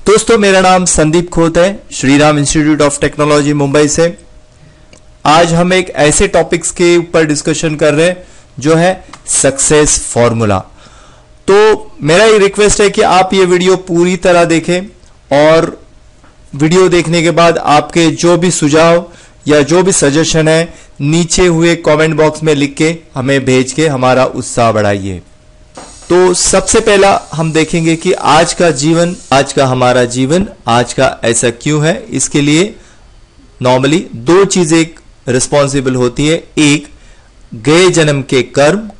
दोस्तों, मेरा नाम संदीप खोत है, Shri Ram institute of technology Mumbai से। आज हम एक ऐसे टॉपिक्स के ऊपर डिस्कशन कर रहे हैं जो है सक्सेस फॉर्मूला। तो मेरा ये रिक्वेस्ट है कि आप ये वीडियो पूरी तरह देखें और वीडियो देखने के बाद आपके जो भी सुझाव या जो भी सजेशन है नीचे हुए कमेंट बॉक्स में लिख के हमें भेज के हमारा उत्साह बढ़ाइए। तो सबसे पहला हम देखेंगे कि आज का जीवन, आज का हमारा जीवन आज का ऐसा क्यों है। इसके लिए नॉर्मली दो चीजें रिस्पॉन्सिबल होती है। एक, गए जन्म के कर्म,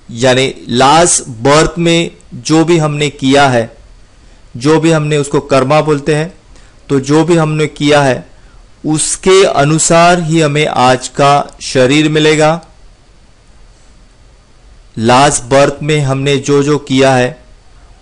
यानी लास्ट बर्थ में जो भी हमने किया है, जो भी हमने उसको कर्मा बोलते हैं। तो जो भी हमने किया है उसके अनुसार ही हमें आज का शरीर मिलेगा। लास्ट बर्थ में हमने जो जो किया है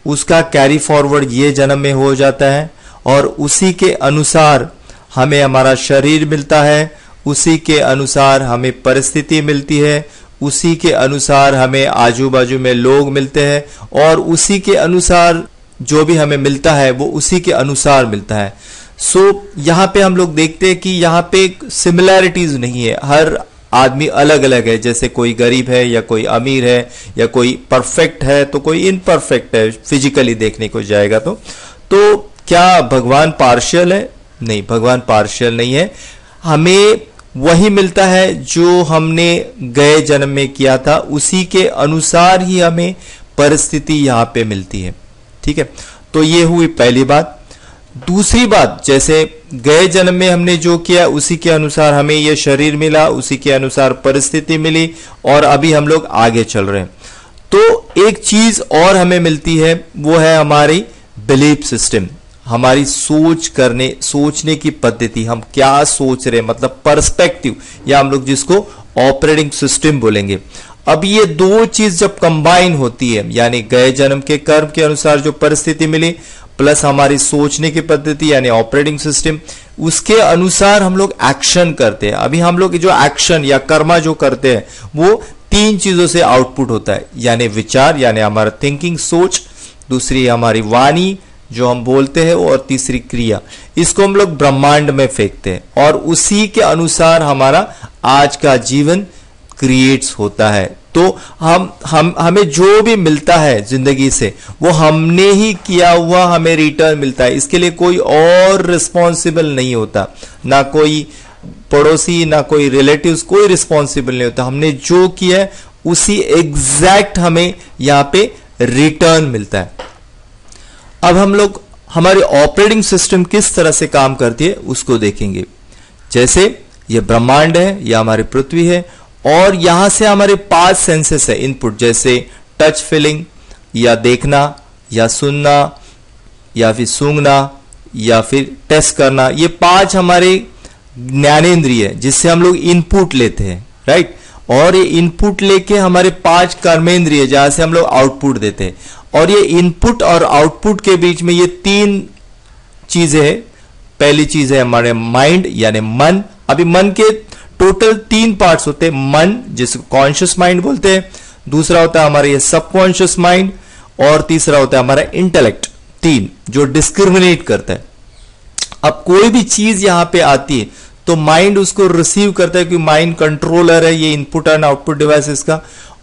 उसका कैरी फॉरवर्ड ये जन्म में हो जाता है और उसी के अनुसार हमें हमारा शरीर मिलता है, उसी के अनुसार हमें परिस्थिति मिलती है, उसी के अनुसार हमें आजू बाजू में लोग मिलते हैं और उसी के अनुसार जो भी हमें मिलता है वो उसी के अनुसार मिलता है। यहां पे हम लोग देखते हैं कि यहां पे सिमिलैरिटीज नहीं है, हर आदमी अलग अलग है। जैसे कोई गरीब है या कोई अमीर है या कोई परफेक्ट है तो कोई इनपरफेक्ट है, फिजिकली देखने को जाएगा तो क्या भगवान पार्शियल है? नहीं, भगवान पार्शियल नहीं है। हमें वही मिलता है जो हमने गए जन्म में किया था, उसी के अनुसार ही हमें परिस्थिति यहां पे मिलती है। ठीक है, तो ये हुई पहली बात। दूसरी बात, जैसे गए जन्म में हमने जो किया उसी के अनुसार हमें यह शरीर मिला, उसी के अनुसार परिस्थिति मिली और अभी हम लोग आगे चल रहे हैं। तो एक चीज और हमें मिलती है, वो है हमारी बिलीफ सिस्टम, हमारी सोचने की पद्धति। हम क्या सोच रहे हैं, मतलब पर्सपेक्टिव, या हम लोग जिसको ऑपरेटिंग सिस्टम बोलेंगे। अब ये दो चीज जब कंबाइन होती है, यानी गए जन्म के कर्म के अनुसार जो परिस्थिति मिली प्लस हमारी सोचने की पद्धति यानी ऑपरेटिंग सिस्टम, उसके अनुसार हम लोग एक्शन करते हैं। अभी हम लोग जो एक्शन या कर्मा जो करते हैं वो तीन चीजों से आउटपुट होता है, यानी विचार यानी हमारा थिंकिंग, सोच, दूसरी हमारी वाणी जो हम बोलते हैं और तीसरी क्रिया। इसको हम लोग ब्रह्मांड में फेंकते हैं और उसी के अनुसार हमारा आज का जीवन क्रिएट्स होता है। तो हमें जो भी मिलता है जिंदगी से वो हमने ही किया हुआ हमें रिटर्न मिलता है। इसके लिए कोई और रिस्पॉन्सिबल नहीं होता, ना कोई पड़ोसी ना कोई रिलेटिव्स, कोई रिस्पॉन्सिबल नहीं होता। हमने जो किया है उसी एग्जैक्ट हमें यहाँ पे रिटर्न मिलता है। अब हम लोग हमारी ऑपरेटिंग सिस्टम किस तरह से काम करती है उसको देखेंगे। जैसे ये ब्रह्मांड है या हमारी पृथ्वी है और यहां से हमारे 5 सेंसेस है इनपुट, जैसे टच फीलिंग या देखना या सुनना या फिर सूंघना या फिर टेस्ट करना। ये 5 हमारे ज्ञानेंद्रिय है जिससे हम लोग इनपुट लेते हैं, राइट। और ये इनपुट लेके हमारे 5 कर्मेंद्रिय जहां से हम लोग आउटपुट देते हैं। और ये इनपुट और आउटपुट के बीच में ये 3 चीजें है। पहली चीज है हमारे माइंड यानी मन। अभी मन के टोटल 3 पार्ट्स होते हैं। मन जिसको कॉन्शियस माइंड बोलते हैं, दूसरा होता है हमारा ये सबकॉन्शियस माइंड और तीसरा होता है हमारा इंटेलेक्ट। 3 जो डिस्क्रिमिनेट करता है। अब कोई भी चीज यहां पे आती है तो माइंड उसको रिसीव करता है, क्योंकि माइंड कंट्रोलर है ये इनपुट एंड आउटपुट डिवाइसेस का,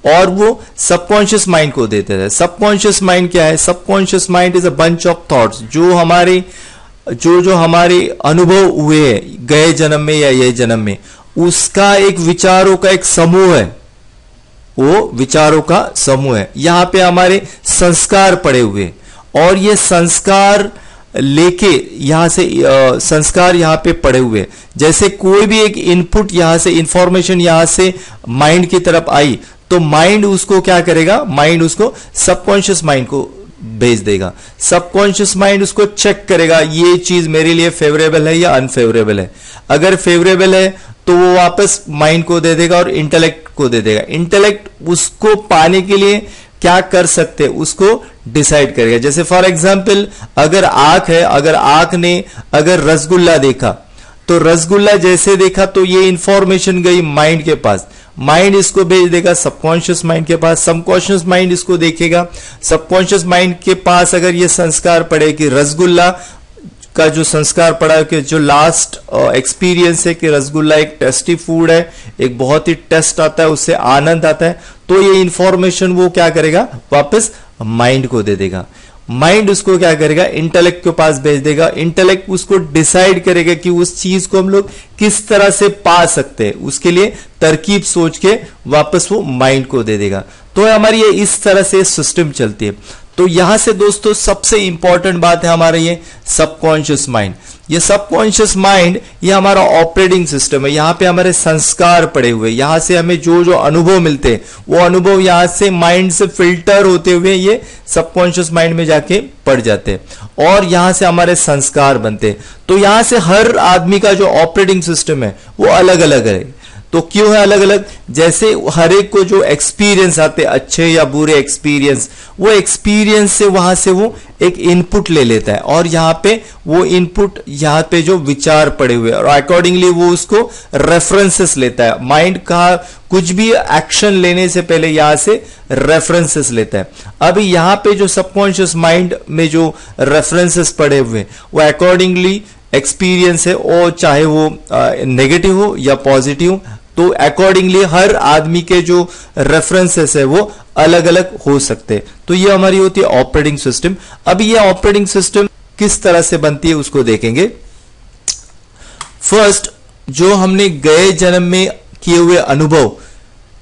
और वो सबकॉन्शियस माइंड को देते हैं। सबकॉन्शियस माइंड क्या है? Subconscious mind is a bunch of thoughts जो हमारे अनुभव हुए हैं गए जन्म में या ये जन्म में, उसका एक विचारों का एक समूह है। वो विचारों का समूह है। यहां पे हमारे संस्कार पड़े हुए और ये संस्कार लेके यहां से संस्कार यहां पे पड़े हुए। जैसे कोई भी एक इनपुट यहां से इंफॉर्मेशन यहां से माइंड की तरफ आई तो माइंड उसको क्या करेगा? माइंड उसको सबकॉन्शियस माइंड को भेज देगा। सबकॉन्शियस माइंड उसको चेक करेगा ये चीज मेरे लिए फेवरेबल है या अनफेवरेबल है। अगर फेवरेबल है तो वो वापस माइंड को दे देगा और इंटेलेक्ट को दे देगा। इंटेलेक्ट उसको पाने के लिए क्या कर सकते हैं उसको डिसाइड करेगा। जैसे फॉर एग्जांपल अगर आंख है, अगर आंख ने अगर रसगुल्ला देखा तो रसगुल्ला जैसे देखा तो ये इंफॉर्मेशन गई माइंड के पास। माइंड इसको भेज देगा सबकॉन्शियस माइंड के पास, सबकॉन्शियस माइंड इसको देखेगा, सबकॉन्शियस माइंड के पास अगर ये संस्कार पड़े कि रसगुल्ला का जो संस्कार पड़ा है कि जो लास्ट एक्सपीरियंस है कि रसगुल्ला एक टेस्टी फूड है, एक बहुत ही टेस्ट आता है, उससे आनंद आता है, तो ये इंफॉर्मेशन वो क्या करेगा, वापस माइंड को दे देगा। माइंड उसको क्या करेगा, इंटेलेक्ट के पास भेज देगा, इंटेलेक्ट उसको डिसाइड करेगा कि उस चीज को हम लोग किस तरह से पा सकते हैं, उसके लिए तरकीब सोच के वापस वो माइंड को दे देगा। तो हमारी ये इस तरह से सिस्टम चलती है। तो यहां से दोस्तों सबसे इंपॉर्टेंट बात है हमारे ये सबकॉन्शियस माइंड। ये सबकॉन्शियस माइंड ये हमारा ऑपरेटिंग सिस्टम है, यहाँ पे हमारे संस्कार पड़े हुए, यहां से हमें जो जो अनुभव मिलते हैं वो अनुभव यहां से माइंड से फिल्टर होते हुए ये सबकॉन्शियस माइंड में जाके पड़ जाते हैं और यहां से हमारे संस्कार बनते हैं। तो यहां से हर आदमी का जो ऑपरेटिंग सिस्टम है वो अलग अलग है। तो क्यों है अलग अलग, जैसे हर एक को जो एक्सपीरियंस आते अच्छे या बुरे एक्सपीरियंस, वो एक्सपीरियंस से वहां से वो एक इनपुट ले लेता है और यहाँ पे वो इनपुट यहाँ पे जो विचार पड़े हुए और अकॉर्डिंगली वो उसको रेफरेंसेस लेता है। माइंड का कुछ भी एक्शन लेने से पहले यहां से रेफरेंसेस लेता है। अभी यहाँ पे जो सबकॉन्शियस माइंड में जो रेफरेंसेस पड़े हुए वो अकॉर्डिंगली एक्सपीरियंस है, और चाहे वो नेगेटिव हो या पॉजिटिव, तो अकॉर्डिंगली हर आदमी के जो रेफरेंसेस है वो अलग अलग हो सकते हैं। तो ये हमारी होती है ऑपरेटिंग सिस्टम। अब ये ऑपरेटिंग सिस्टम किस तरह से बनती है उसको देखेंगे। फर्स्ट, जो हमने गए जन्म में किए हुए अनुभव,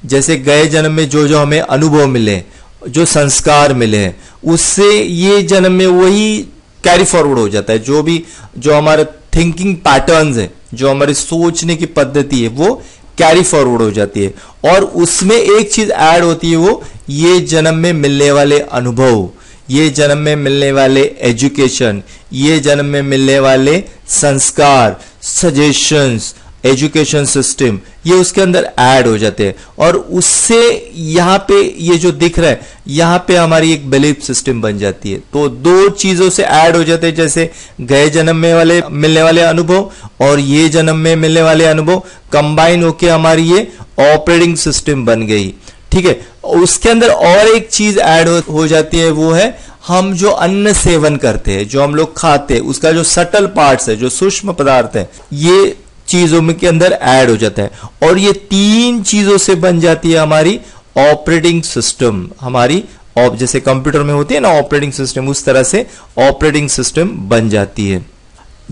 जैसे गए जन्म में जो जो हमें अनुभव मिले, जो संस्कार मिले हैं, उससे ये जन्म में वही कैरी फॉरवर्ड हो जाता है। जो हमारे थिंकिंग पैटर्न्स है, जो हमारी सोचने की पद्धति है, वो कैरी फॉरवर्ड हो जाती है और उसमें एक चीज ऐड होती है, वो ये जन्म में मिलने वाले अनुभव, ये जन्म में मिलने वाले एजुकेशन, ये जन्म में मिलने वाले संस्कार, सजेशंस, एजुकेशन सिस्टम, ये उसके अंदर ऐड हो जाते हैं और उससे यहां पे ये जो दिख रहा है यहां पे हमारी एक बिलीफ सिस्टम बन जाती है। तो दो चीजों से ऐड हो जाते हैं, जैसे गए जन्म में मिलने वाले अनुभव और ये जन्म में मिलने वाले अनुभव कंबाइन होके हमारी ये ऑपरेटिंग सिस्टम बन गई। ठीक है, उसके अंदर और एक चीज ऐड हो जाती है, वो है हम जो अन्न सेवन करते हैं, जो हम लोग खाते हैं, उसका जो सटल पार्ट्स है, जो सूक्ष्म पदार्थ है, ये चीजों में के अंदर ऐड हो जाता है और ये तीन चीजों से बन जाती है हमारी ऑपरेटिंग सिस्टम। हमारी जैसे कंप्यूटर में होती है ना ऑपरेटिंग सिस्टम, उस तरह से ऑपरेटिंग सिस्टम बन जाती है।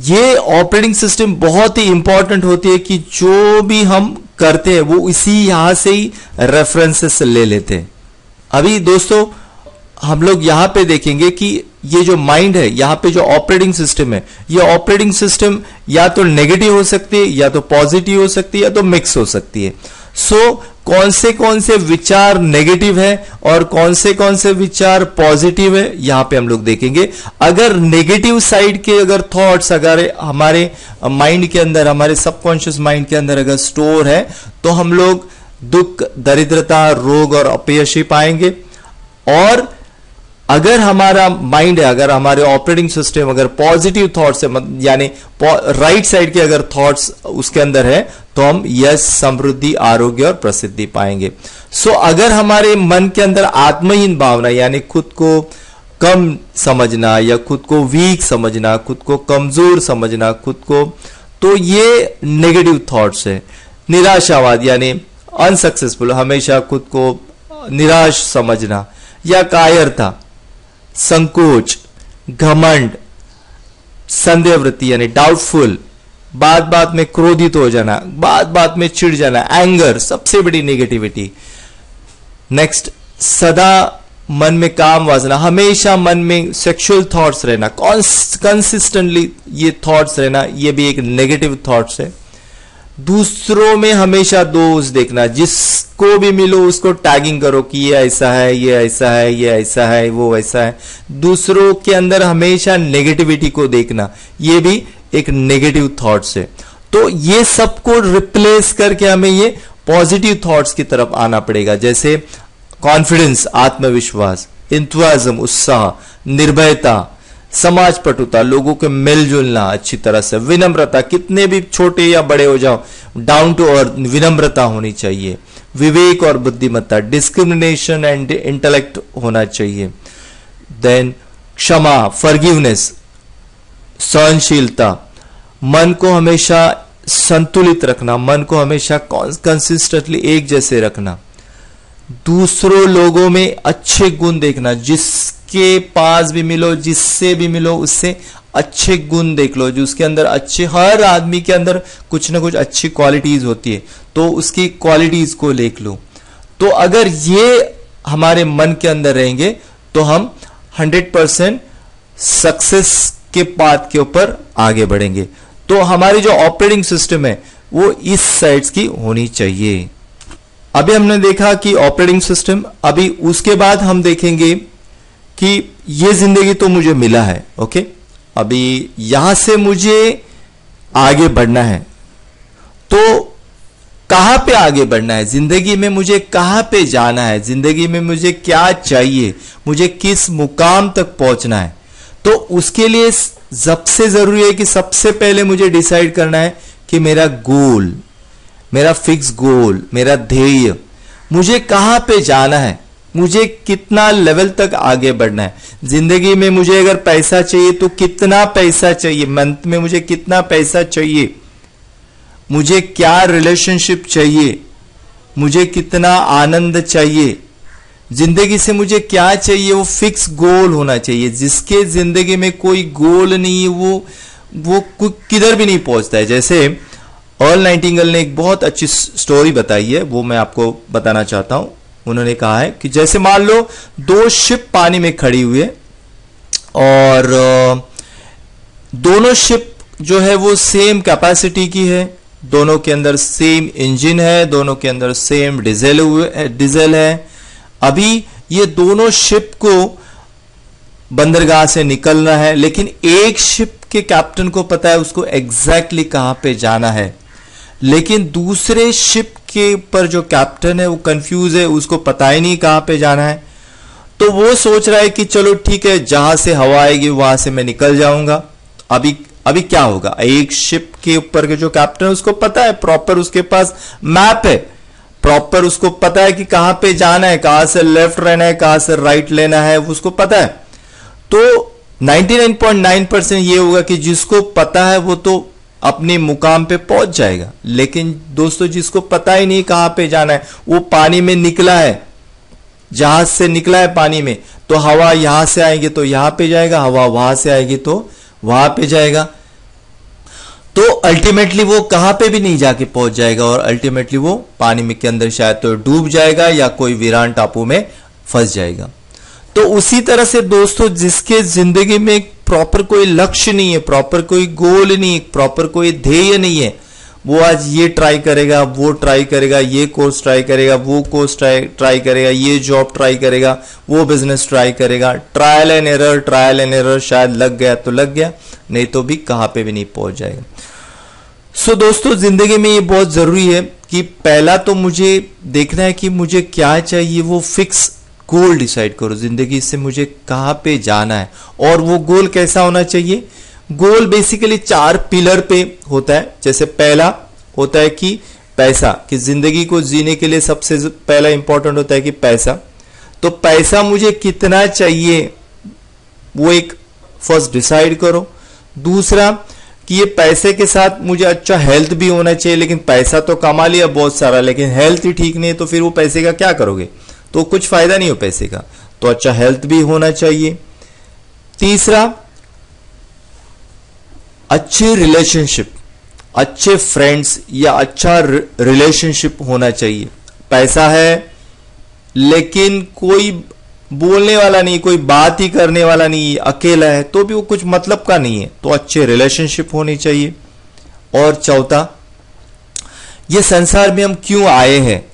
ये ऑपरेटिंग सिस्टम बहुत ही इंपॉर्टेंट होती है कि जो भी हम करते हैं वो इसी यहां से ही रेफरेंसेस ले लेते हैं। अभी दोस्तों हम लोग यहां पे देखेंगे कि ये जो माइंड है, यहां पे जो ऑपरेटिंग सिस्टम है, ये ऑपरेटिंग सिस्टम या तो नेगेटिव हो सकती है, या तो पॉजिटिव हो सकती है, या तो मिक्स हो सकती है। सो कौन से विचार नेगेटिव है और कौन से विचार पॉजिटिव है, यहां पे हम लोग देखेंगे। अगर नेगेटिव साइड के अगर थॉट्स अगर हमारे माइंड के अंदर, हमारे सबकॉन्शियस माइंड के अंदर अगर स्टोर है, तो हम लोग दुख, दरिद्रता, रोग और अपयशी पाएंगे। और अगर हमारा माइंड है, अगर हमारे ऑपरेटिंग सिस्टम अगर पॉजिटिव थॉट्स है, यानी राइट साइड के अगर थॉट्स उसके अंदर है, तो हम यश, समृद्धि, आरोग्य और प्रसिद्धि पाएंगे। सो अगर हमारे मन के अंदर आत्महीन भावना, यानी खुद को कम समझना या खुद को वीक समझना, खुद को कमजोर समझना, खुद को, तो ये नेगेटिव थॉट्स है। निराशावाद यानी अनसक्सेसफुल, हमेशा खुद को निराश समझना, या कायरता, संकोच, घमंड, संदेहवृत्ति यानी डाउटफुल, बात बात में क्रोधित हो जाना, बात बात में चिढ़ जाना, एंगर, सबसे बड़ी नेगेटिविटी। नेक्स्ट, सदा मन में काम वासना, हमेशा मन में सेक्सुअल थॉट्स रहना, कंसिस्टेंटली ये थॉट्स रहना, ये भी एक नेगेटिव थॉट्स है। दूसरों में हमेशा दोष देखना, जिसको भी मिलो उसको टैगिंग करो कि ये ऐसा है, ये ऐसा है, ये ऐसा है, वो वैसा है। दूसरों के अंदर हमेशा नेगेटिविटी को देखना, ये भी एक नेगेटिव थॉट्स है। तो ये सबको रिप्लेस करके हमें ये पॉजिटिव थॉट्स की तरफ आना पड़ेगा, जैसे कॉन्फिडेंस, आत्मविश्वास, इंथुजियाज्म, उत्साह, निर्भयता, समाज पटुता, लोगों के मिलजुलना अच्छी तरह से, विनम्रता, कितने भी छोटे या बड़े हो जाओ, डाउन टू अर्थ विनम्रता होनी चाहिए, विवेक और बुद्धिमत्ता, डिस्क्रिमिनेशन एंड इंटेलेक्ट होना चाहिए। देन क्षमा, फॉरगिवनेस, सहनशीलता, मन को हमेशा संतुलित रखना, मन को हमेशा कंसिस्टेंटली एक जैसे रखना, दूसरों लोगों में अच्छे गुण देखना, जिसके पास भी मिलो, जिससे भी मिलो, उससे अच्छे गुण देख लो, जो उसके अंदर अच्छे, हर आदमी के अंदर कुछ ना कुछ अच्छी क्वालिटीज होती है, तो उसकी क्वालिटीज को देख लो। तो अगर ये हमारे मन के अंदर रहेंगे तो हम 100% सक्सेस के पाथ के ऊपर आगे बढ़ेंगे। तो हमारी जो ऑपरेटिंग सिस्टम है वो इस साइड्स की होनी चाहिए। अभी हमने देखा कि ऑपरेटिंग सिस्टम, अभी उसके बाद हम देखेंगे कि ये जिंदगी तो मुझे मिला है, ओके, अभी यहां से मुझे आगे बढ़ना है, तो कहां पे आगे बढ़ना है जिंदगी में, मुझे कहां पे जाना है जिंदगी में, मुझे क्या चाहिए, मुझे किस मुकाम तक पहुंचना है। तो उसके लिए सबसे जरूरी है कि सबसे पहले मुझे डिसाइड करना है कि मेरा गोल, मेरा फिक्स गोल, मेरा ध्येय, मुझे कहां पे जाना है, मुझे कितना लेवल तक आगे बढ़ना है जिंदगी में। मुझे अगर पैसा चाहिए तो कितना पैसा चाहिए, मंथ में मुझे कितना पैसा चाहिए, मुझे क्या रिलेशनशिप चाहिए, मुझे कितना आनंद चाहिए, जिंदगी से मुझे क्या चाहिए, वो फिक्स गोल होना चाहिए। जिसके जिंदगी में कोई गोल नहीं है वो किधर भी नहीं पहुंचता है। जैसे अर्ल नाइटिंगेल ने एक बहुत अच्छी स्टोरी बताई है, वो मैं आपको बताना चाहता हूं। उन्होंने कहा है कि जैसे मान लो 2 शिप पानी में खड़ी हुई है और दोनों शिप जो है वो सेम कैपेसिटी की है, दोनों के अंदर सेम इंजन है, दोनों के अंदर सेम डीजल है। अभी ये दोनों शिप को बंदरगाह से निकलना है, लेकिन एक शिप के कैप्टन को पता है उसको एग्जैक्टली कहां पे जाना है, लेकिन दूसरे शिप के ऊपर जो कैप्टन है वो कंफ्यूज है, उसको पता ही नहीं कहां पे जाना है। तो वो सोच रहा है कि चलो ठीक है, जहां से हवा आएगी वहां से मैं निकल जाऊंगा। अभी क्या होगा, एक शिप के ऊपर के जो कैप्टन है उसको पता है, प्रॉपर उसके पास मैप है, प्रॉपर उसको पता है कि कहां पे जाना है, कहां से लेफ्ट रहना है, कहां से राइट लेना है, उसको पता है। तो 99.9% ये होगा कि जिसको पता है वो तो अपने मुकाम पे पहुंच जाएगा, लेकिन दोस्तों जिसको पता ही नहीं कहां पे जाना है, वो पानी में निकला है, जहाज से निकला है पानी में, तो हवा यहां से आएगी तो यहां पे जाएगा, हवा वहां से आएगी तो वहां पे जाएगा, तो अल्टीमेटली वो कहां पे भी नहीं जाके पहुंच जाएगा और अल्टीमेटली वो पानी में के अंदर शायद तो डूब जाएगा या कोई वीरान टापू में फंस जाएगा। तो उसी तरह से दोस्तों जिसके जिंदगी में प्रॉपर कोई लक्ष्य नहीं है, प्रॉपर कोई गोल नहीं है, प्रॉपर कोई ध्येय नहीं है, वो आज ये ट्राई करेगा, वो ट्राई करेगा, ये कोर्स ट्राई करेगा, वो कोर्स ट्राई करेगा, ये जॉब ट्राई करेगा, वो बिजनेस ट्राई करेगा, ट्रायल एंड एरर, शायद लग गया तो लग गया, नहीं तो भी कहां पे भी नहीं पहुंच जाएगा। सो दोस्तों जिंदगी में ये बहुत जरूरी है कि पहला तो मुझे देखना है कि मुझे क्या चाहिए, वो फिक्स गोल डिसाइड करो जिंदगी से मुझे कहां पे जाना है। और वो गोल कैसा होना चाहिए, गोल बेसिकली 4 पिलर पे होता है। जैसे पहला होता है कि पैसा, कि जिंदगी को जीने के लिए सबसे पहला इंपॉर्टेंट होता है कि पैसा। तो पैसा मुझे कितना चाहिए वो एक फर्स्ट डिसाइड करो। दूसरा कि ये पैसे के साथ मुझे अच्छा हेल्थ भी होना चाहिए, लेकिन पैसा तो कमा लिया बहुत सारा, लेकिन हेल्थ ही ठीक नहीं है, तो फिर वो पैसे का क्या करोगे, तो कुछ फायदा नहीं हो पैसे का, तो अच्छा हेल्थ भी होना चाहिए। तीसरा अच्छे रिलेशनशिप, अच्छे फ्रेंड्स या अच्छा रिलेशनशिप होना चाहिए। पैसा है लेकिन कोई बोलने वाला नहीं, कोई बात ही करने वाला नहीं, अकेला है तो भी वो कुछ मतलब का नहीं है, तो अच्छे रिलेशनशिप होनी चाहिए। और चौथा, ये संसार में हम क्यों आए हैं,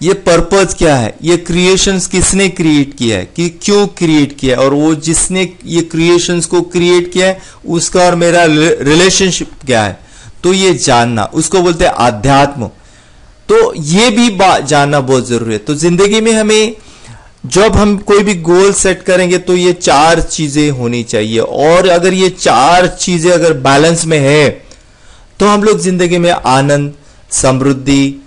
ये पर्पज क्या है, ये क्रिएशंस किसने क्रिएट किया है, कि क्यों क्रिएट किया है, और वो जिसने ये क्रिएशंस को क्रिएट किया है उसका और मेरा रिलेशनशिप क्या है, तो ये जानना, उसको बोलते हैं आध्यात्म। तो ये भी जानना बहुत जरूरी है। तो जिंदगी में हमें जब हम कोई भी गोल सेट करेंगे तो ये 4 चीजें होनी चाहिए, और अगर ये 4 चीजें अगर बैलेंस में है तो हम लोग जिंदगी में आनंद, समृद्धि,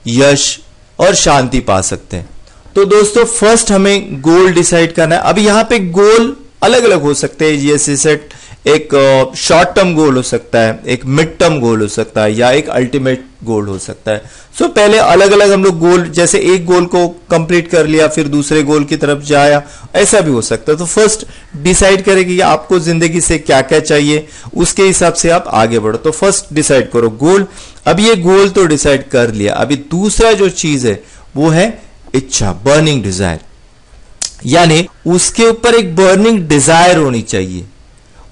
यश, और शांति पा सकते हैं। तो दोस्तों फर्स्ट हमें गोल डिसाइड करना है। अब यहाँ पे गोल अलग अलग हो सकते हैं, जैसे सेट एक शॉर्ट टर्म गोल हो सकता है, एक मिड टर्म गोल हो सकता है, या एक अल्टीमेट गोल हो सकता है। सो पहले अलग अलग हम लोग गोल, जैसे एक गोल को कंप्लीट कर लिया फिर दूसरे गोल की तरफ जाया, ऐसा भी हो सकता है। तो फर्स्ट डिसाइड करें कि आपको जिंदगी से क्या क्या चाहिए, उसके हिसाब से आप आगे बढ़ो। तो फर्स्ट डिसाइड करो गोल। अब ये गोल तो डिसाइड कर लिया, अभी दूसरा जो चीज है वो है इच्छा, बर्निंग डिजायर, यानी उसके ऊपर एक बर्निंग डिजायर होनी चाहिए।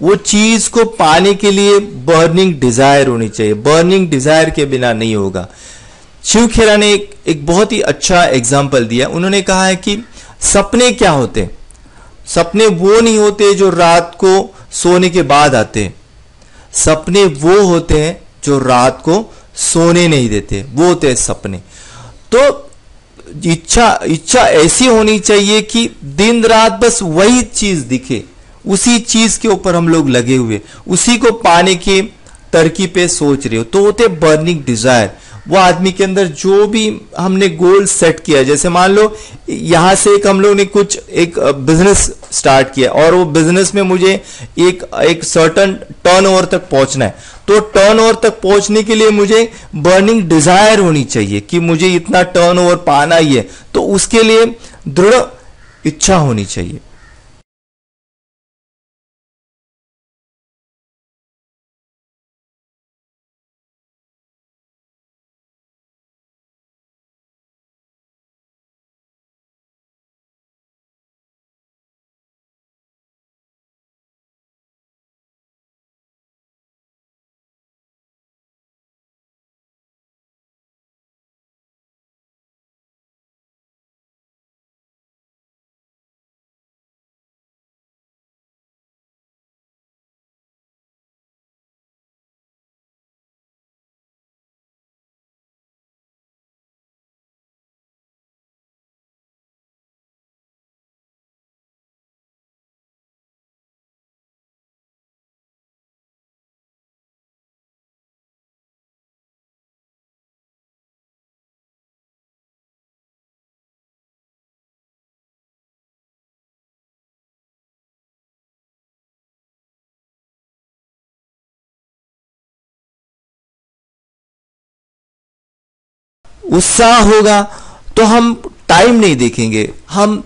वो चीज को पाने के लिए बर्निंग डिजायर होनी चाहिए, बर्निंग डिजायर के बिना नहीं होगा। शिव खेरा ने एक बहुत ही अच्छा एग्जाम्पल दिया। उन्होंने कहा है कि सपने क्या होते हैं? सपने वो नहीं होते जो रात को सोने के बाद आते हैं, सपने वो होते हैं जो रात को सोने नहीं देते, वो होते हैं सपने। तो इच्छा ऐसी होनी चाहिए कि दिन रात बस वही चीज दिखे, उसी चीज के ऊपर हम लोग लगे हुए, उसी को पाने की तरकीब पे सोच रहे हो, तो होते बर्निंग डिजायर। वो आदमी के अंदर जो भी हमने गोल सेट किया, जैसे मान लो यहां से हम लोग ने कुछ एक बिजनेस स्टार्ट किया और वो बिजनेस में मुझे एक सर्टन टर्नओवर तक पहुंचना है, तो टर्नओवर तक पहुंचने के लिए मुझे बर्निंग डिजायर होनी चाहिए कि मुझे इतना टर्नओवर पाना ही है, तो उसके लिए दृढ़ इच्छा होनी चाहिए। उत्साह होगा तो हम टाइम नहीं देखेंगे, हम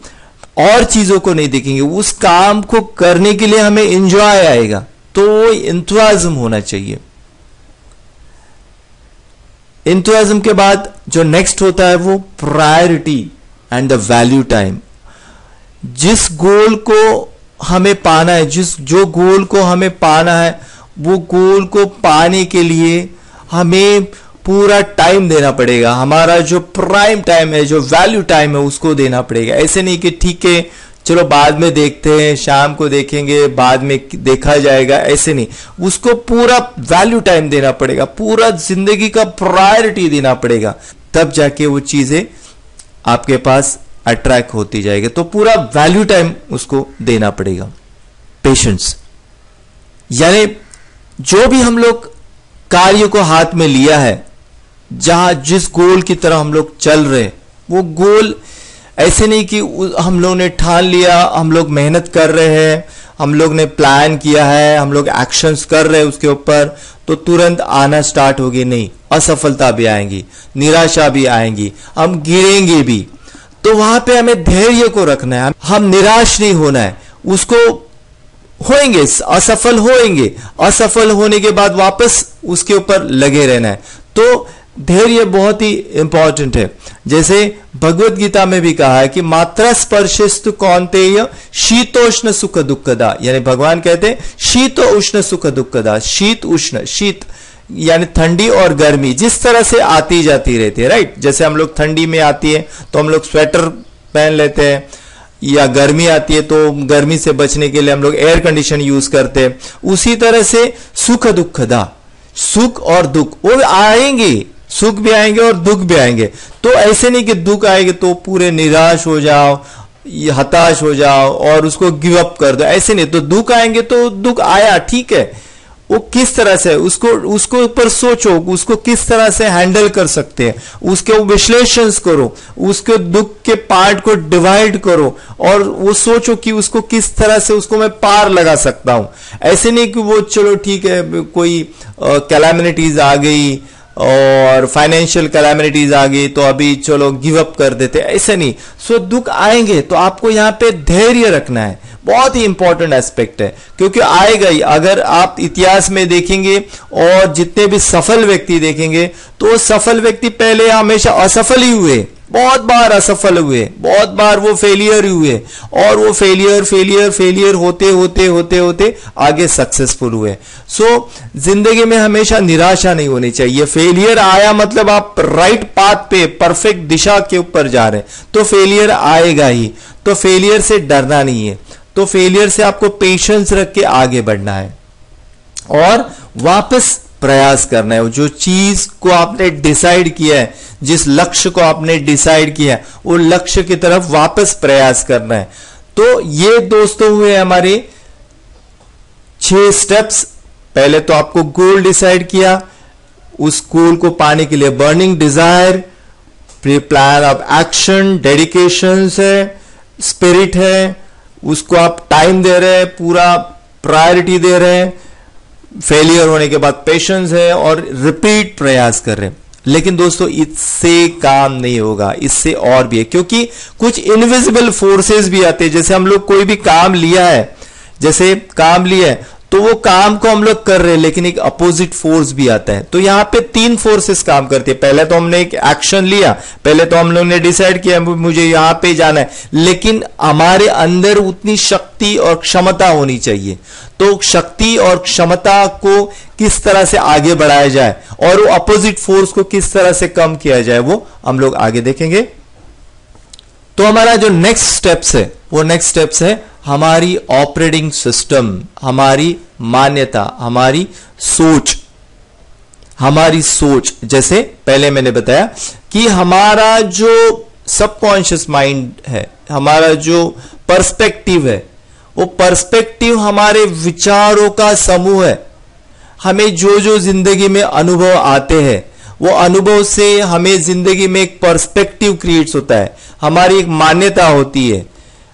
और चीजों को नहीं देखेंगे, उस काम को करने के लिए हमें एंजॉय आएगा, तो वो एंथुसियाज्म होना चाहिए। एंथुसियाज्म के बाद जो नेक्स्ट होता है वो priority and the value time. जिस गोल को हमें पाना है, जो गोल को हमें पाना है, वो गोल को पाने के लिए हमें पूरा टाइम देना पड़ेगा। हमारा जो प्राइम टाइम है, जो वैल्यू टाइम है, उसको देना पड़ेगा। ऐसे नहीं कि ठीक है चलो बाद में देखते हैं, शाम को देखेंगे, बाद में देखा जाएगा, ऐसे नहीं। उसको पूरा वैल्यू टाइम देना पड़ेगा, पूरा जिंदगी का प्रायोरिटी देना पड़ेगा, तब जाके वो चीजें आपके पास अट्रैक्ट होती जाएगी। तो पूरा वैल्यू टाइम उसको देना पड़ेगा। पेशेंस, यानी जो भी हम लोग कार्य को हाथ में लिया है, जिस गोल की तरह हम लोग चल रहे, वो गोल ऐसे नहीं कि हम लोग ने ठान लिया, हम लोग मेहनत कर रहे हैं, हम लोग ने प्लान किया है, हम लोग एक्शंस कर रहे हैं उसके ऊपर, तो तुरंत आना स्टार्ट होगी। नहीं, असफलता भी आएंगी, निराशा भी आएंगी, हम गिरेंगे भी। तो वहां पे हमें धैर्य को रखना है, हम निराश नहीं होना है। उसको होएंगे, असफल होएंगे, असफल होने के बाद वापस उसके ऊपर लगे रहना है। तो धैर्य बहुत ही इंपॉर्टेंट है। जैसे भगवत गीता में भी कहा है कि मात्रा स्पर्शिस्तु कौन्तेय शीतोष्ण सुख दुखदा, यानी भगवान कहते हैं शीत उष्ण सुख दुखदा। शीत उष्ण, शीत यानी ठंडी और गर्मी जिस तरह से आती जाती रहती है, राइट। जैसे हम लोग ठंडी में आती है तो हम लोग स्वेटर पहन लेते हैं, या गर्मी आती है तो गर्मी से बचने के लिए हम लोग एयर कंडीशन यूज करते हैं। उसी तरह से सुख दुखदा, सुख और दुख वो आएंगे, सुख भी आएंगे और दुख भी आएंगे। तो ऐसे नहीं कि दुख आएंगे तो पूरे निराश हो जाओ, हताश हो जाओ और उसको गिव अप कर दो, ऐसे नहीं। तो दुख आएंगे तो दुख आया, ठीक है, वो किस तरह से उसको ऊपर सोचो, उसको किस तरह से हैंडल कर सकते हैं, उसके विश्लेषण करो, उसके दुख के पार्ट को डिवाइड करो और वो सोचो कि उसको किस तरह से उसको मैं पार लगा सकता हूं। ऐसे नहीं कि वो चलो ठीक है कोई कैलामिटीज आ गई और फाइनेंशियल कैलामिटीज आ गई तो अभी चलो गिव अप कर देते, ऐसे नहीं। सो दुख आएंगे तो आपको यहां पे धैर्य रखना है, बहुत ही इंपॉर्टेंट एस्पेक्ट है, क्योंकि आएगा ही। अगर आप इतिहास में देखेंगे और जितने भी सफल व्यक्ति देखेंगे तो सफल व्यक्ति पहले हमेशा असफल ही हुए, बहुत बार असफल हुए, बहुत बार वो फेलियर हुए और वो फेलियर होते होते होते होते आगे सक्सेसफुल हुए। सो जिंदगी में हमेशा निराशा नहीं होनी चाहिए। फेलियर आया मतलब आप राइट पाथ पे परफेक्ट दिशा के ऊपर जा रहे हैं, तो फेलियर आएगा ही। तो फेलियर से डरना नहीं है, तो फेलियर से आपको पेशेंस रख के आगे बढ़ना है और वापस प्रयास करना है। जो चीज को आपने डिसाइड किया है, जिस लक्ष्य को आपने डिसाइड किया है, वो लक्ष्य की तरफ वापस प्रयास करना है। तो ये दोस्तों हुए हमारे 6 स्टेप्स। पहले तो आपको गोल डिसाइड किया, उस गोल को पाने के लिए burning desire, plan of action, dedication है, स्पिरिट है, उसको आप टाइम दे रहे हैं, पूरा प्रायोरिटी दे रहे हैं, फेलियर होने के बाद पेशेंस है और रिपीट प्रयास कर रहे हैं। लेकिन दोस्तों इससे काम नहीं होगा, इससे और भी है, क्योंकि कुछ इनविजिबल फोर्सेस भी आते हैं। जैसे हम लोग कोई भी काम लिया है, जैसे काम लिया है तो वो काम को हम लोग कर रहे हैं, लेकिन एक अपोजिट फोर्स भी आता है। तो यहां पे 3 फोर्सेस काम करती है। पहले तो हमने एक एक्शन लिया, पहले तो हम लोग ने डिसाइड किया मुझे यहां पे जाना है, लेकिन हमारे अंदर उतनी शक्ति और क्षमता होनी चाहिए। तो शक्ति और क्षमता को किस तरह से आगे बढ़ाया जाए और वो अपोजिट फोर्स को किस तरह से कम किया जाए, वो हम लोग आगे देखेंगे। तो हमारा जो नेक्स्ट स्टेप्स है, वो नेक्स्ट स्टेप्स है हमारी ऑपरेटिंग सिस्टम, हमारी मान्यता, हमारी सोच। जैसे पहले मैंने बताया कि हमारा जो सबकॉन्शियस माइंड है, हमारा जो पर्सपेक्टिव है, वो पर्सपेक्टिव हमारे विचारों का समूह है। हमें जो जो जिंदगी में अनुभव आते हैं, वो अनुभव से हमें जिंदगी में एक पर्सपेक्टिव क्रिएट्स होता है, हमारी एक मान्यता होती है,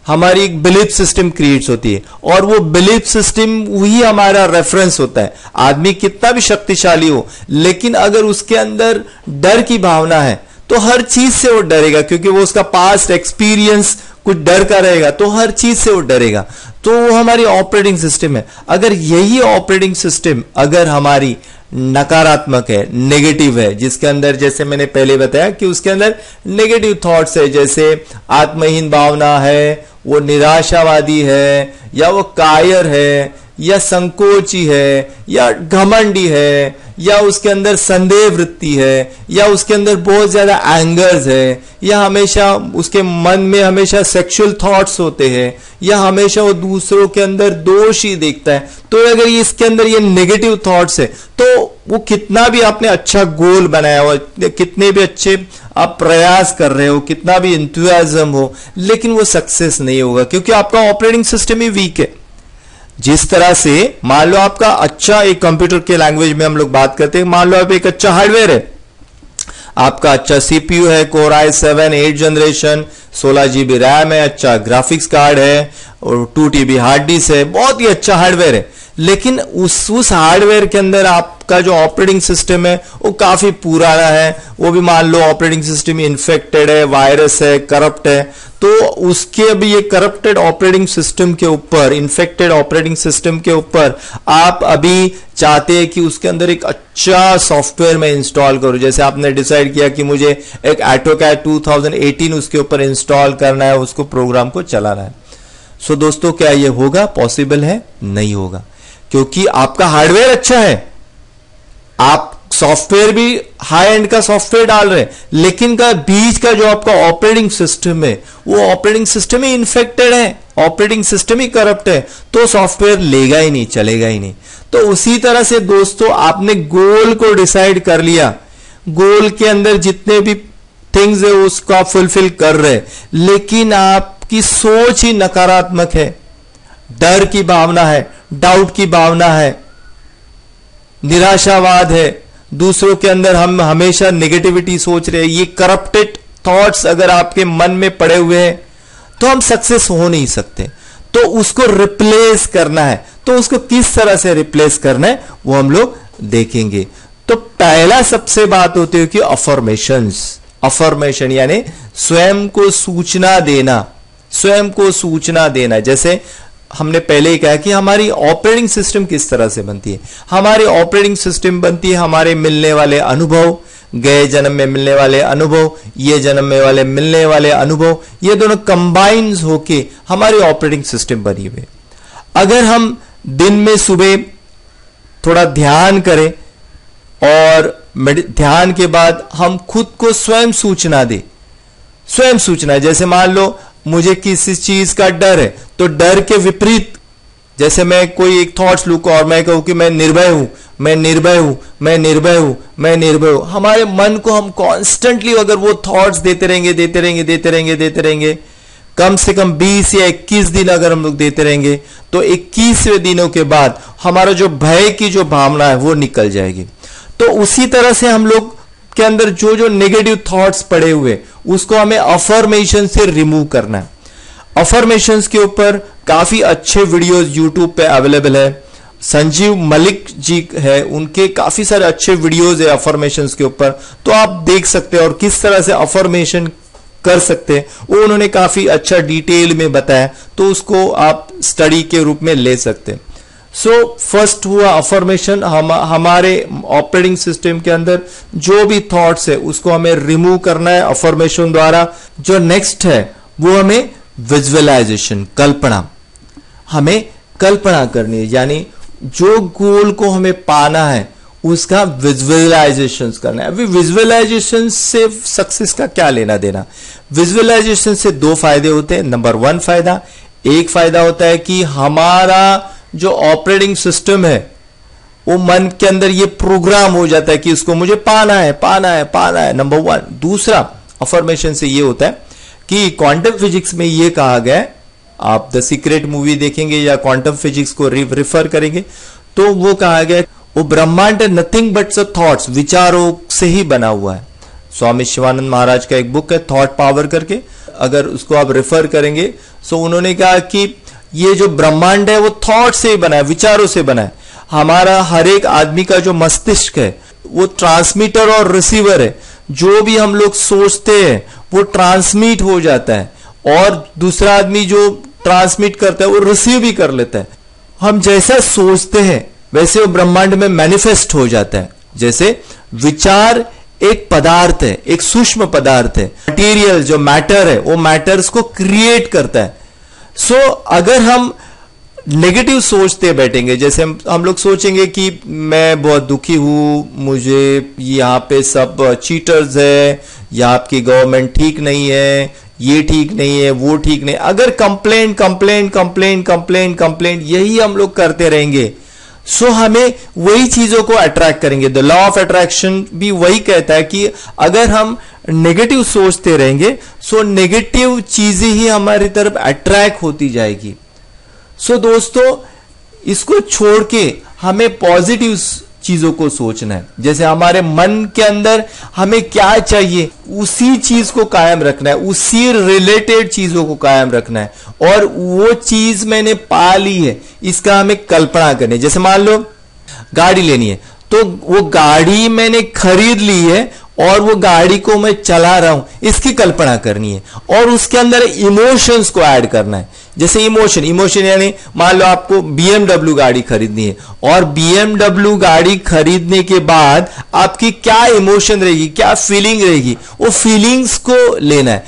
हमारी एक बिलीफ सिस्टम क्रिएट्स होती है और वो बिलीफ सिस्टम वही हमारा रेफरेंस होता है। आदमी कितना भी शक्तिशाली हो, लेकिन अगर उसके अंदर डर की भावना है तो हर चीज से वो डरेगा, क्योंकि वो उसका पास्ट एक्सपीरियंस कुछ डर का रहेगा, तो हर चीज से वो डरेगा। तो वो हमारी ऑपरेटिंग सिस्टम है। अगर यही ऑपरेटिंग सिस्टम अगर हमारी नकारात्मक है, नेगेटिव है, जिसके अंदर जैसे मैंने पहले बताया कि उसके अंदर नेगेटिव थॉट्स है, जैसे आत्महीन भावना है, वो निराशावादी है, या वो कायर है, या संकोची है, या घमंडी है, या उसके अंदर संदेह वृत्ति है, या उसके अंदर बहुत ज्यादा एंगर्स है, या हमेशा उसके मन में हमेशा सेक्सुअल थॉट्स होते हैं, या हमेशा वो दूसरों के अंदर दोष ही देखता है। तो अगर इसके अंदर ये नेगेटिव थॉट्स है तो वो कितना भी आपने अच्छा गोल बनाया हो, कितने भी अच्छे आप प्रयास कर रहे हो, कितना भी एंथुसियाज्म हो, लेकिन वो सक्सेस नहीं होगा, क्योंकि आपका ऑपरेटिंग सिस्टम ही वीक है। जिस तरह से मान लो आपका अच्छा, एक कंप्यूटर के लैंग्वेज में हम लोग बात करते हैं, मान लो आप एक अच्छा हार्डवेयर है, आपका अच्छा सीपीयू है, core i7 8 generation, 16 GB RAM है, अच्छा ग्राफिक्स कार्ड है और 2 TB हार्ड डिस्क है, बहुत ही अच्छा हार्डवेयर है। लेकिन उस हार्डवेयर के अंदर आपका जो ऑपरेटिंग सिस्टम है वो काफी पुराना है, वो भी मान लो ऑपरेटिंग सिस्टम इन्फेक्टेड है, वायरस है, करप्ट है। तो उसके अभी ये करप्टेड ऑपरेटिंग सिस्टम के ऊपर, इन्फेक्टेड ऑपरेटिंग सिस्टम के ऊपर आप अभी चाहते हैं कि उसके अंदर एक अच्छा सॉफ्टवेयर में इंस्टॉल करूं। जैसे आपने डिसाइड किया कि मुझे एक AutoCAD 2018 उसके ऊपर इंस्टॉल करना है, उसको प्रोग्राम को चलाना है। सो दोस्तों क्या ये होगा? पॉसिबल है? नहीं होगा, क्योंकि आपका हार्डवेयर अच्छा है, आप सॉफ्टवेयर भी हाई एंड का सॉफ्टवेयर डाल रहे हैं, लेकिन का बीच का जो आपका ऑपरेटिंग सिस्टम है वो ऑपरेटिंग सिस्टम ही इन्फेक्टेड है, ऑपरेटिंग सिस्टम ही करप्ट है, तो सॉफ्टवेयर लेगा ही नहीं, चलेगा ही नहीं। तो उसी तरह से दोस्तों आपने गोल को डिसाइड कर लिया, गोल के अंदर जितने भी थिंग्स है उसको आप फुलफिल कर रहे, लेकिन आपकी सोच ही नकारात्मक है, डर की भावना है, डाउट की भावना है, निराशावाद है, दूसरों के अंदर हम हमेशा नेगेटिविटी सोच रहे हैं, ये करप्टेड थॉट्स अगर आपके मन में पड़े हुए हैं तो हम सक्सेस हो नहीं सकते। तो उसको रिप्लेस करना है, तो उसको किस तरह से रिप्लेस करना है वो हम लोग देखेंगे। तो पहला सबसे बात होती है कि अफर्मेशन यानी स्वयं को सूचना देना, स्वयं को सूचना देना। जैसे हमने पहले ही कहा कि हमारी ऑपरेटिंग सिस्टम किस तरह से बनती है। हमारी ऑपरेटिंग सिस्टम बनती है हमारे मिलने वाले अनुभव, गए जन्म में मिलने वाले अनुभव, ये जन्म में वाले मिलने वाले अनुभव, ये दोनों कंबाइंस होके हमारी ऑपरेटिंग सिस्टम बनी हुई। अगर हम दिन में सुबह थोड़ा ध्यान करें और ध्यान के बाद हम खुद को स्वयं सूचना दें, स्वयं सूचना, जैसे मान लो मुझे किसी चीज का डर है, तो डर के विपरीत जैसे मैं कोई एक थॉट्स लूँ और मैं कहूं कि मैं निर्भय हूं, मैं निर्भय हूं, मैं निर्भय हूं, मैं निर्भय हूं, हमारे मन को हम कॉन्स्टेंटली अगर वो थॉट्स देते रहेंगे, कम से कम 20 या 21 दिन अगर हम लोग देते रहेंगे, तो 21वें दिनों के बाद हमारा जो भय की जो भावना है वो निकल जाएगी। तो उसी तरह से हम लोग के अंदर जो जो नेगेटिव थॉट्स पड़े हुए उसको हमें अफर्मेशन से रिमूव करना है। अफर्मेशंस के ऊपर काफी अच्छे वीडियोस यूट्यूब पे अवेलेबल है। संजीव मलिक जी है, उनके काफी सारे अच्छे वीडियोस है अफर्मेशंस के ऊपर, तो आप देख सकते हैं और किस तरह से अफर्मेशन कर सकते हैं वो उन्होंने काफी अच्छा डिटेल में बताया, तो उसको आप स्टडी के रूप में ले सकते हैं। फर्स्ट हुआ अफर्मेशन, हमारे ऑपरेटिंग सिस्टम के अंदर जो भी थॉट्स है उसको हमें रिमूव करना है अफर्मेशन द्वारा। जो नेक्स्ट है वो हमें विजुअलाइजेशन, कल्पना, हमें कल्पना करनी है, यानी जो गोल को हमें पाना है उसका विजुअलाइजेशन करना है। अभी विजुअलाइजेशन से सक्सेस का क्या लेना देना। विजुअलाइजेशन से दो फायदे होते हैं। नंबर 1 फायदा, एक फायदा होता है कि हमारा जो ऑपरेटिंग सिस्टम है वो मन के अंदर ये प्रोग्राम हो जाता है कि इसको मुझे पाना है, नंबर 1। दूसरा अफर्मेशन से ये होता है कि क्वांटम फिजिक्स में ये कहा गया है, आप द सीक्रेट मूवी देखेंगे या क्वांटम फिजिक्स को रिफर करेंगे तो वो कहा गया वो ब्रह्मांड नथिंग बट थॉट्स, विचारों से ही बना हुआ है। स्वामी शिवानंद महाराज का एक बुक है थॉट पावर करके, अगर उसको आप रेफर करेंगे तो उन्होंने कहा कि ये जो ब्रह्मांड है वो थॉट से ही बना है, विचारों से बना है। हमारा हर एक आदमी का जो मस्तिष्क है वो ट्रांसमीटर और रिसीवर है, जो भी हम लोग सोचते हैं वो ट्रांसमिट हो जाता है और दूसरा आदमी जो ट्रांसमिट करता है वो रिसीव भी कर लेता है। हम जैसा सोचते हैं वैसे वो ब्रह्मांड में मैनिफेस्ट हो जाता है। जैसे विचार एक पदार्थ है, एक सूक्ष्म पदार्थ है, मटेरियल जो मैटर है वो मैटर्स को क्रिएट करता है। अगर हम नेगेटिव सोचते बैठेंगे, जैसे हम लोग सोचेंगे कि मैं बहुत दुखी हूं, मुझे यहाँ पे सब चीटर्स है, यहाँ आपकी गवर्नमेंट ठीक नहीं है, ये ठीक नहीं है, वो ठीक नहीं, अगर कंप्लेंट यही हम लोग करते रहेंगे हमें वही चीजों को अट्रैक्ट करेंगे। द लॉ ऑफ अट्रैक्शन भी वही कहता है कि अगर हम नेगेटिव सोचते रहेंगे नेगेटिव चीजें ही हमारी तरफ अट्रैक्ट होती जाएगी। दोस्तों इसको छोड़ के हमें पॉजिटिव चीजों को सोचना है। जैसे हमारे मन के अंदर हमें क्या चाहिए उसी चीज को कायम रखना है, उसी रिलेटेड चीजों को कायम रखना है, और वो चीज मैंने पा ली है इसका हमें कल्पना करनी है। जैसे मान लो गाड़ी लेनी है तो वो गाड़ी मैंने खरीद ली है और वो गाड़ी को मैं चला रहा हूं, इसकी कल्पना करनी है और उसके अंदर इमोशंस को ऐड करना है। जैसे इमोशन यानी मान लो आपको BMW गाड़ी खरीदनी है और BMW गाड़ी खरीदने के बाद आपकी क्या इमोशन रहेगी, क्या फीलिंग रहेगी, वो फीलिंग्स को लेना है।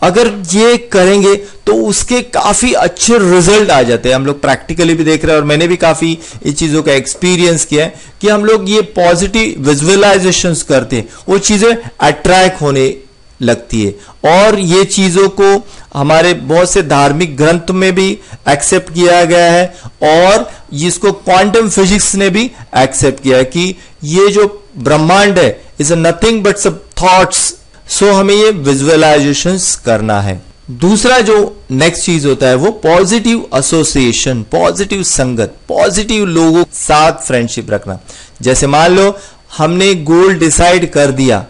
अगर ये करेंगे तो उसके काफी अच्छे रिजल्ट आ जाते हैं। हम लोग प्रैक्टिकली भी देख रहे हैं और मैंने भी काफी इस चीजों का एक्सपीरियंस किया है कि हम लोग ये पॉजिटिव विजुअलाइजेशंस करते हैं, वो चीजें अट्रैक्ट होने लगती है। और ये चीजों को हमारे बहुत से धार्मिक ग्रंथ में भी एक्सेप्ट किया गया है और जिसको क्वांटम फिजिक्स ने भी एक्सेप्ट किया है कि ये जो ब्रह्मांड है इज नथिंग बट सब थॉट्स। हमें ये विजुअलाइजेशंस करना है। दूसरा जो नेक्स्ट चीज होता है वो पॉजिटिव एसोसिएशन, पॉजिटिव संगत, पॉजिटिव लोगों के साथ फ्रेंडशिप रखना। जैसे मान लो हमने गोल डिसाइड कर दिया,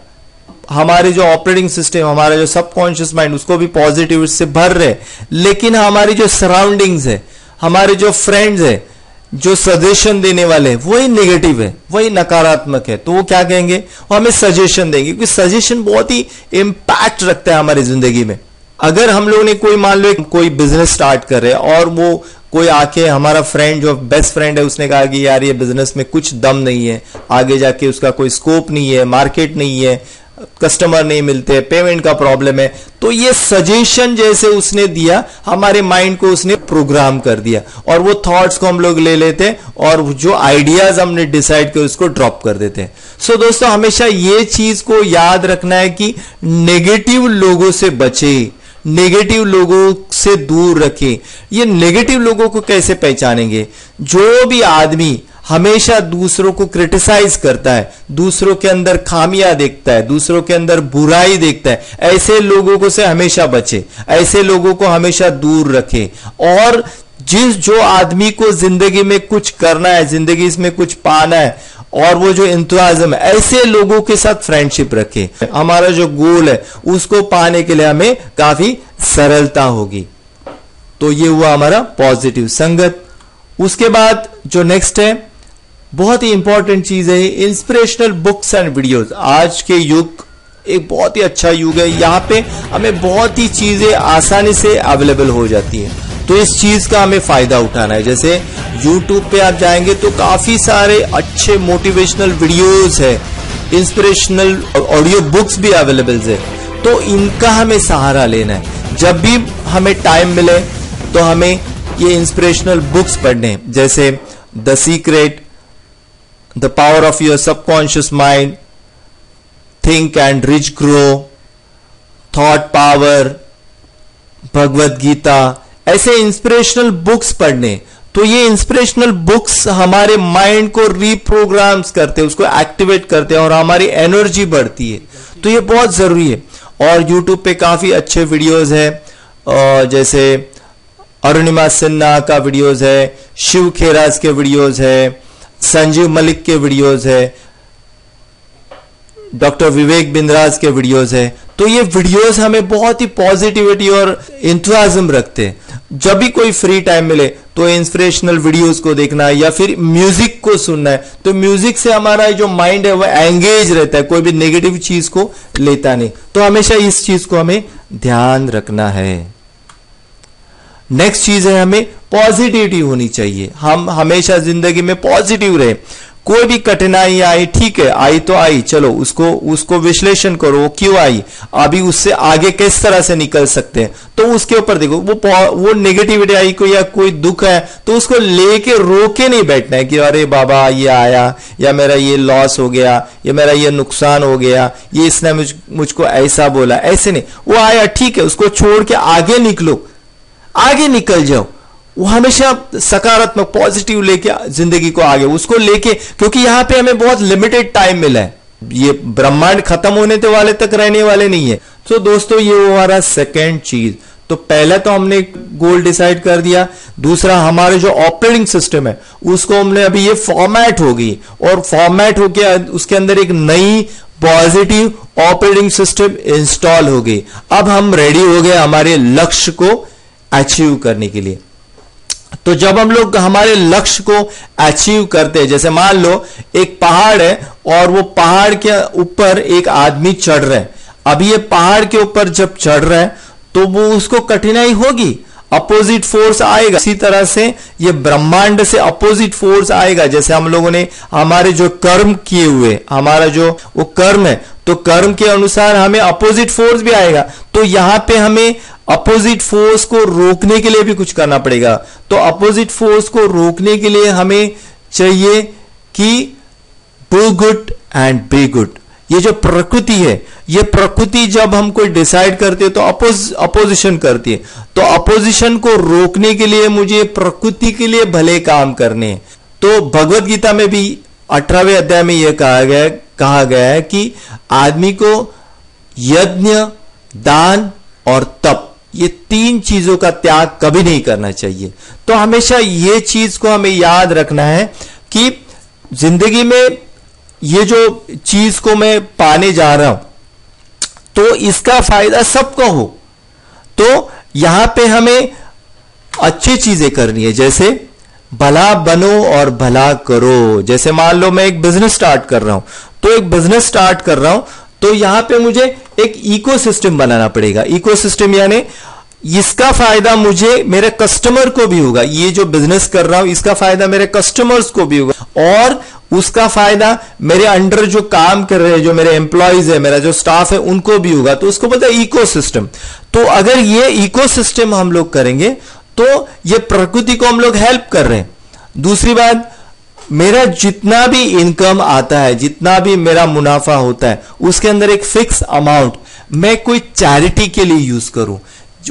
हमारे जो ऑपरेटिंग सिस्टम, हमारा जो सबकॉन्शियस माइंड, उसको भी पॉजिटिव से भर रहे, लेकिन हमारी जो सराउंडिंग्स है, हमारे जो फ्रेंड्स है, जो सजेशन देने वाले वही नेगेटिव है, वही नकारात्मक है, तो वो क्या कहेंगे, वो हमें सजेशन देंगे, क्योंकि सजेशन बहुत ही इंपैक्ट रखता है हमारी जिंदगी में। अगर हम लोगों ने कोई, मान लो कोई बिजनेस स्टार्ट कर रहे हैं और वो कोई आके, हमारा फ्रेंड जो बेस्ट फ्रेंड है, उसने कहा कि यार ये बिजनेस में कुछ दम नहीं है, आगे जाके उसका कोई स्कोप नहीं है, मार्केट नहीं है, कस्टमर नहीं मिलते, पेमेंट का प्रॉब्लम है, तो ये सजेशन जैसे उसने दिया, हमारे माइंड को उसने प्रोग्राम कर दिया और वो थॉट्स को हम लोग ले लेते हैं और जो आइडियाज हमने डिसाइड किए उसको ड्रॉप कर देते हैं। सो दोस्तों, हमेशा ये चीज को याद रखना है कि नेगेटिव लोगों से बचे, नेगेटिव लोगों से दूर रखें। ये नेगेटिव लोगों को कैसे पहचानेंगे? जो भी आदमी हमेशा दूसरों को क्रिटिसाइज करता है, दूसरों के अंदर खामियां देखता है, दूसरों के अंदर बुराई देखता है, ऐसे लोगों को से हमेशा बचे, ऐसे लोगों को हमेशा दूर रखे। और जो आदमी को जिंदगी में कुछ करना है, जिंदगी में कुछ पाना है और वो जो इंतजाम है, ऐसे लोगों के साथ फ्रेंडशिप रखे। हमारा जो गोल है उसको पाने के लिए हमें काफी सरलता होगी। तो ये हुआ हमारा पॉजिटिव संगत। उसके बाद जो नेक्स्ट है, बहुत ही इंपॉर्टेंट चीज है, इंस्पिरेशनल बुक्स एंड वीडियोस। आज के युग एक बहुत ही अच्छा युग है, यहाँ पे हमें बहुत ही चीजें आसानी से अवेलेबल हो जाती है, तो इस चीज का हमें फायदा उठाना है। जैसे YouTube पे आप जाएंगे तो काफी सारे अच्छे मोटिवेशनल वीडियोस है, इंस्पिरेशनल ऑडियो बुक्स भी अवेलेबल है, तो इनका हमें सहारा लेना है। जब भी हमें टाइम मिले तो हमें ये इंस्पिरेशनल बुक्स पढ़ने, जैसे the secret, the power of your subconscious mind, think and rich grow, thought power, Bhagavad Gita, ऐसे इंस्पिरेशनल बुक्स पढ़ने। तो ये इंस्पिरेशनल बुक्स हमारे माइंड को रीप्रोग्राम्स करते हैं, उसको एक्टिवेट करते हैं और हमारी एनर्जी बढ़ती है, तो ये बहुत जरूरी है। और YouTube पे काफी अच्छे वीडियोस है, जैसे अरुणिमा सिन्हा का वीडियोस है, शिव खेराज के वीडियोस है, संजीव मलिक के वीडियोस है, डॉक्टर विवेक बिंद्राज के वीडियोस है। तो ये वीडियोस हमें बहुत ही पॉजिटिविटी और इंथुजियाज्म रखते हैं। जब भी कोई फ्री टाइम मिले तो इंस्पिरेशनल वीडियोस को देखना है या फिर म्यूजिक को सुनना है, तो म्यूजिक से हमारा जो माइंड है वो एंगेज रहता है, कोई भी नेगेटिव चीज को लेता नहीं। तो हमेशा इस चीज को हमें ध्यान रखना है। नेक्स्ट चीज है, हमें पॉजिटिविटी होनी चाहिए। हम हमेशा जिंदगी में पॉजिटिव रहे। कोई भी कठिनाई आई, ठीक है, आई तो आई, चलो उसको विश्लेषण करो, क्यों आई, अभी उससे आगे किस तरह से निकल सकते हैं, तो उसके ऊपर देखो। वो नेगेटिविटी आई को या कोई दुख है तो उसको लेके रोके नहीं बैठना है कि अरे बाबा ये आया, या मेरा ये लॉस हो गया, या मेरा ये नुकसान हो गया, ये इसने मुझको ऐसा बोला, ऐसे नहीं। वो आया, ठीक है, उसको छोड़ के आगे निकलो, आगे निकल जाओ। वो हमेशा सकारात्मक पॉजिटिव लेके जिंदगी को आगे उसको लेके, क्योंकि यहां पे हमें बहुत लिमिटेड टाइम मिला है, ये ब्रह्मांड खत्म होने वाले तक रहने वाले नहीं है। तो दोस्तों, ये हमारा सेकेंड चीज। तो पहला तो हमने गोल डिसाइड कर दिया, दूसरा हमारे जो ऑपरेटिंग सिस्टम है उसको हमने अभी ये फॉर्मेट हो गई, और फॉर्मेट होके उसके अंदर एक नई पॉजिटिव ऑपरेटिंग सिस्टम इंस्टॉल हो गई। अब हम रेडी हो गए हमारे लक्ष्य को अचीव करने के लिए। तो जब हम लोग हमारे लक्ष्य को अचीव करते हैं, जैसे मान लो एक पहाड़ है और वो पहाड़ के ऊपर एक आदमी चढ़ रहा है। अभी ये पहाड़ के ऊपर जब चढ़ रहा है तो वो उसको कठिनाई होगी, अपोजिट फोर्स आएगा। इसी तरह से ये ब्रह्मांड से अपोजिट फोर्स आएगा। जैसे हम लोगों ने हमारे जो कर्म किए हुए, हमारा जो वो कर्म है, तो कर्म के अनुसार हमें अपोजिट फोर्स भी आएगा। तो यहां पे हमें अपोजिट फोर्स को रोकने के लिए भी कुछ करना पड़ेगा। तो अपोजिट फोर्स को रोकने के लिए हमें चाहिए कि do good and be good. ये जो प्रकृति है, ये प्रकृति जब हम कोई डिसाइड करते हैं तो अपोजिशन करती है। तो अपोजिशन को रोकने के लिए मुझे प्रकृति के लिए भले काम करने हैं। तो भगवत गीता में भी 18वें अध्याय में यह कहा गया है कि आदमी को यज्ञ, दान और तप, ये 3 चीजों का त्याग कभी नहीं करना चाहिए। तो हमेशा ये चीज को हमें याद रखना है कि जिंदगी में ये जो चीज को मैं पाने जा रहा हूं, तो इसका फायदा सबको हो। तो यहां पे हमें अच्छी चीजें करनी है, जैसे भला बनो और भला करो। जैसे मान लो मैं एक बिजनेस स्टार्ट कर रहा हूं, तो एक बिजनेस स्टार्ट कर रहा हूं तो यहां पे मुझे एक इकोसिस्टम बनाना पड़ेगा। इकोसिस्टम यानी इसका फायदा मुझे मेरे कस्टमर को भी होगा। ये जो बिजनेस कर रहा हूं इसका फायदा मेरे कस्टमर्स को भी होगा, और उसका फायदा मेरे अंडर जो काम कर रहे हैं, जो मेरे एम्प्लॉयज है, मेरा जो स्टाफ है, उनको भी होगा। तो उसको बोलते हैं इकोसिस्टम। तो अगर ये इकोसिस्टम हम लोग करेंगे तो ये प्रकृति को हम लोग हेल्प कर रहे हैं। दूसरी बात, मेरा जितना भी इनकम आता है, जितना भी मेरा मुनाफा होता है, उसके अंदर एक फिक्स अमाउंट मैं कोई चैरिटी के लिए यूज करूं।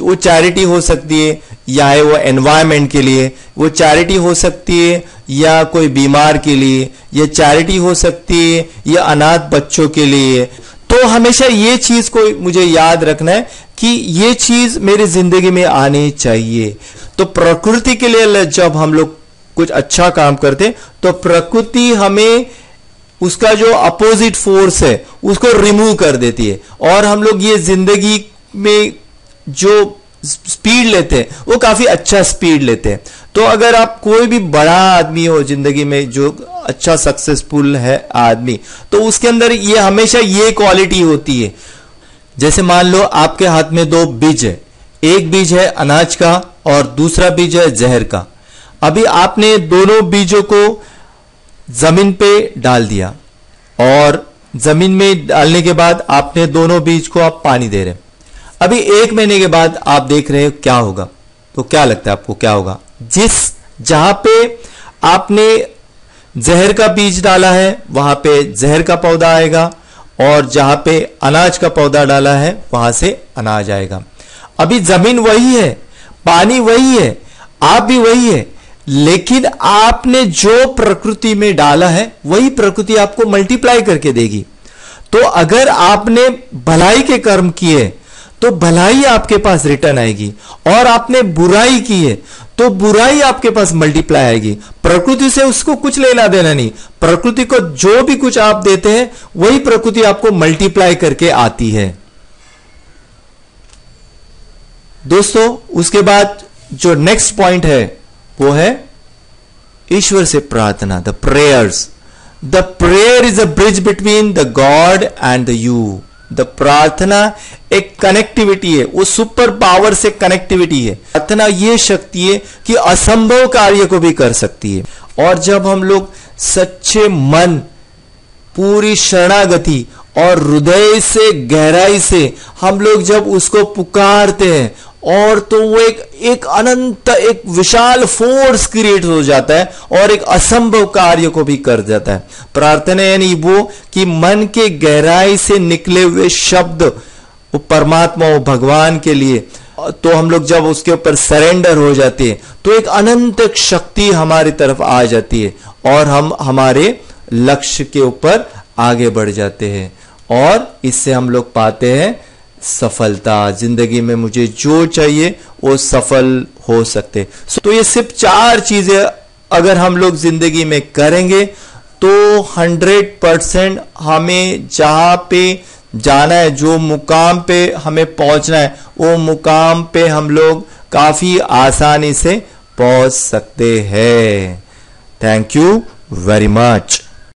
वो चैरिटी हो सकती है या है वो एनवायरमेंट के लिए, वो चैरिटी हो सकती है या कोई बीमार के लिए, ये चैरिटी हो सकती है या अनाथ बच्चों के लिए। तो हमेशा ये चीज को मुझे याद रखना है कि ये चीज मेरी जिंदगी में आनी चाहिए। तो प्रकृति के लिए जब हम लोग कुछ अच्छा काम करते तो प्रकृति हमें उसका जो अपोजिट फोर्स है उसको रिमूव कर देती है, और हम लोग ये जिंदगी में जो स्पीड लेते हैं वो काफी अच्छा स्पीड लेते हैं। तो अगर आप कोई भी बड़ा आदमी हो जिंदगी में, जो अच्छा सक्सेसफुल है आदमी, तो उसके अंदर ये हमेशा ये क्वालिटी होती है। जैसे मान लो आपके हाथ में 2 बीज है, एक बीज है अनाज का और दूसरा बीज है जहर का। अभी आपने दोनों बीजों को जमीन पे डाल दिया, और जमीन में डालने के बाद आपने दोनों बीज को आप पानी दे रहे हैं। अभी 1 महीने के बाद आप देख रहे हो क्या होगा। तो क्या लगता है आपको क्या होगा? जहां पे आपने जहर का बीज डाला है वहां पे जहर का पौधा आएगा, और जहां पे अनाज का पौधा डाला है वहां से अनाज आएगा। अभी जमीन वही है, पानी वही है, आप भी वही है, लेकिन आपने जो प्रकृति में डाला है वही प्रकृति आपको मल्टीप्लाई करके देगी। तो अगर आपने भलाई के कर्म किए तो भलाई आपके पास रिटर्न आएगी, और आपने बुराई की है तो बुराई आपके पास मल्टीप्लाई आएगी। प्रकृति से उसको कुछ लेना देना नहीं, प्रकृति को जो भी कुछ आप देते हैं वही प्रकृति आपको मल्टीप्लाई करके आती है। दोस्तों, उसके बाद जो नेक्स्ट पॉइंट है वो है ईश्वर से प्रार्थना, the prayers. The prayer is a bridge between the God and the you. The प्रार्थना एक कनेक्टिविटी है, वो सुपर पावर से कनेक्टिविटी है। प्रार्थना ये शक्ति है कि असंभव कार्य को भी कर सकती है। और जब हम लोग सच्चे मन, पूरी शरणागति और हृदय से, गहराई से हम लोग जब उसको पुकारते हैं, और तो वो एक अनंत, एक विशाल फोर्स क्रिएट हो जाता है और एक असंभव कार्य को भी कर जाता है। प्रार्थना यानी वो कि मन के गहराई से निकले हुए शब्द वो परमात्मा, वो भगवान के लिए, तो हम लोग जब उसके ऊपर सरेंडर हो जाते हैं तो एक अनंत शक्ति हमारी तरफ आ जाती है, और हम हमारे लक्ष्य के ऊपर आगे बढ़ जाते हैं, और इससे हम लोग पाते हैं सफलता। जिंदगी में मुझे जो चाहिए वो सफल हो सकते। तो ये सिर्फ 4 चीजें अगर हम लोग जिंदगी में करेंगे तो 100% हमें जहां पे जाना है, जो मुकाम पे हमें पहुंचना है, वो मुकाम पे हम लोग काफी आसानी से पहुंच सकते हैं। Thank you very much.